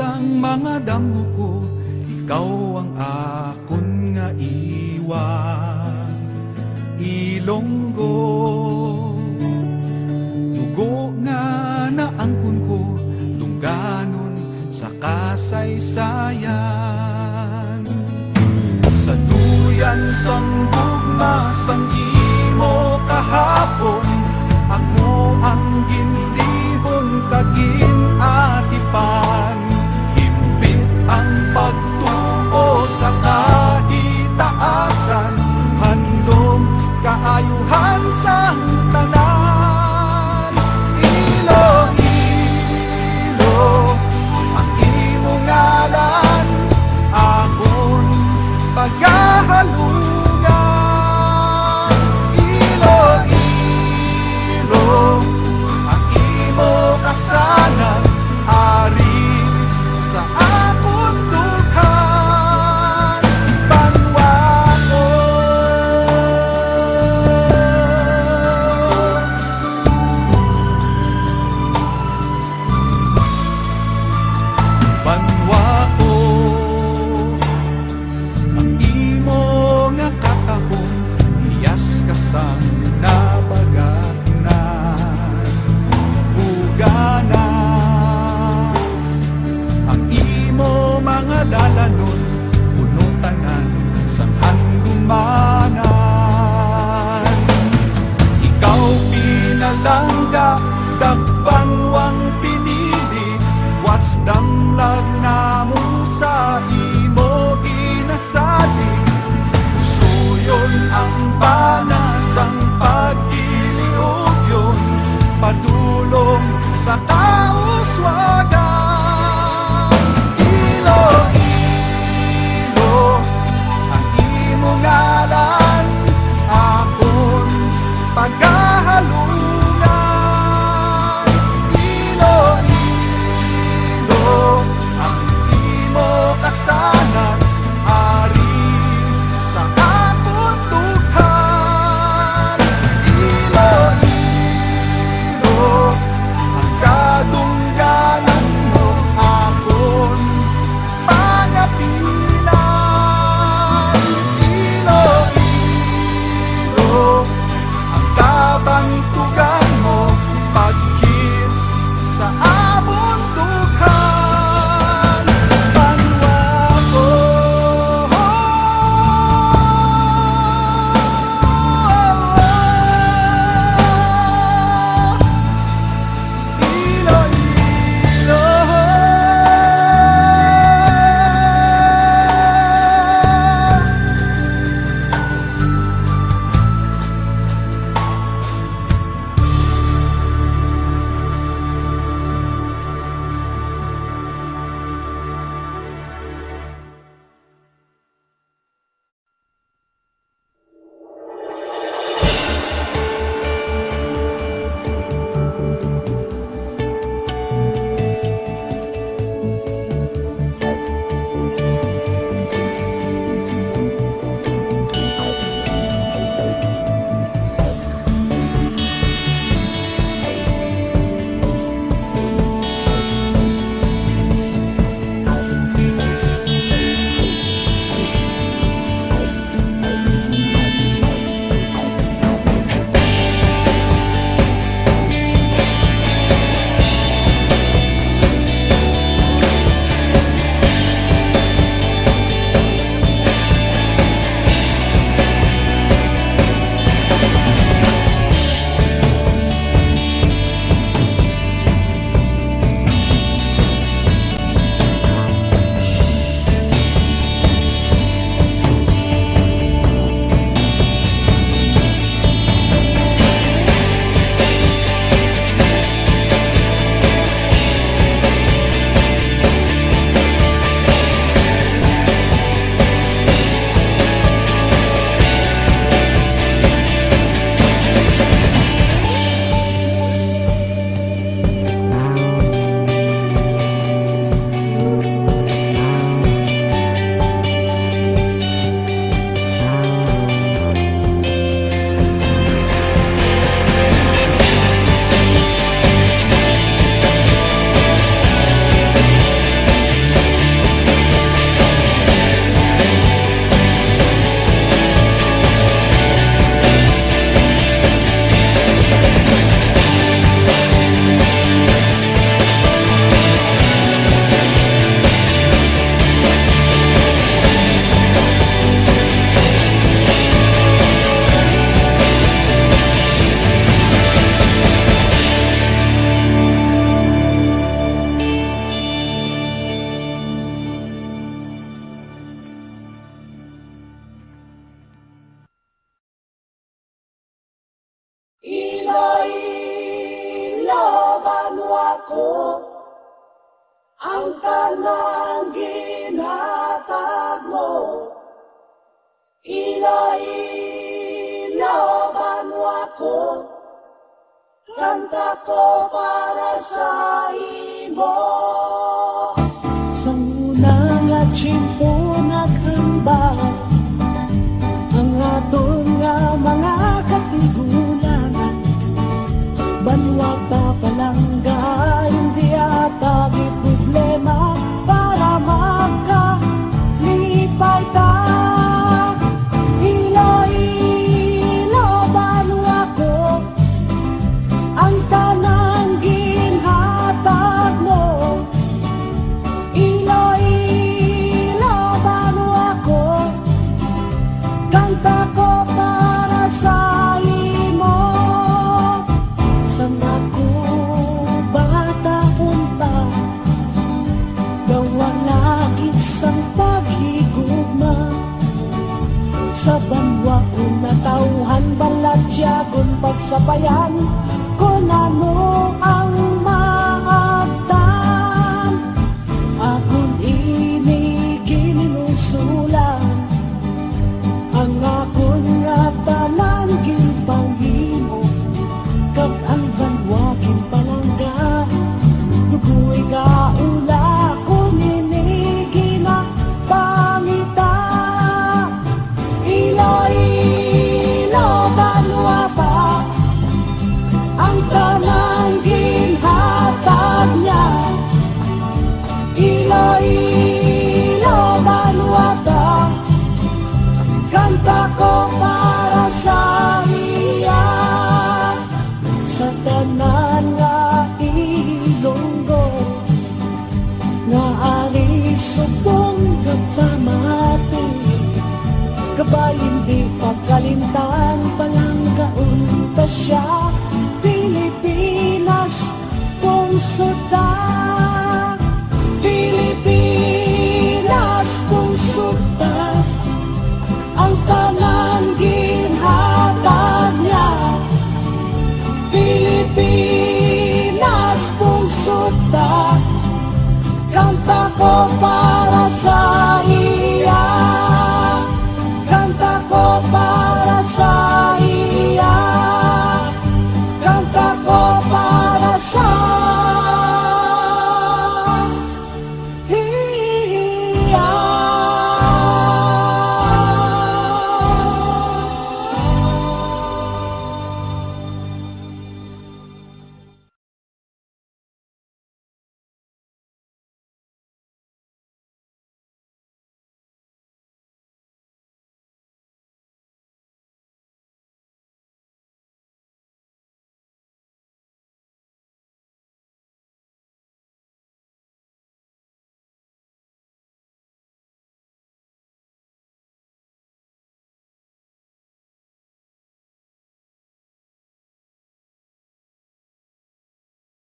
ang mga damo ko, ikaw ang akon nga iwan. Ilonggo, dugo nga naangkon ko, tungganon sa kasaysayan. Sa duyan sang bugma sang imo kahapon, ako ang gindihon kagin-atipan. Himpit ang pagtuo sa kahitaasan, handom kaayuhan sang tanan. Iloilo ang imong ngalan, akon paghahalugan. Iloilo ang imo kasanan, ari sa akon dughan. Banwako, banwako ang imo nga katahon, iyas kasang nabagaknan. Ugana ang imo mga dalanon, puno tanan sang handumanan. Ikaw pinalangga, dagbanwang pinili, wasdamlag namong sa imo ginasali. Usuyon ang panasang pagiliugyon, padulong sa kauswagan. Iloilo ang imong ngalan, akon paghahalugan. Iloilo ang imo kasal ang tanang ginatag mo. Ila-ilaban mo ako, kanta ko para sa imo. Sa unang at tiyempo naghambal ang aton nga mga katigulangan. Banwag pa palangga, hindi atagi problema para magkalipay ta. Ila-ilaban mo ako, ang tanang ginhatag mo. Ila-ilaban mo ako, kanta ko para sa imo. Sa ako bata unta, gawa langit sang paghigugma. Sa banwa ko natauhan baladyagon pasabayan, kung ano ang maagdan. Akon iniginusulan, ang akon nga tanan ginpanghimo. Kag ang banwagin palangga, tuguy kaula kung inigina pangita. Ila-ilaban mo pa, ang tanang ginhatag niya. Ila-ilaban mo ta, kanta ko para sa iya. Sa tanan nga ilonggo, nga ari subong kapamati, kabay hindi pagkalimtan palanggaon ta siya. Pilipinas puso ta, Pilipinas puso ta, ang tanan ginhatag niya. Pilipinas puso ta, kanta ko pa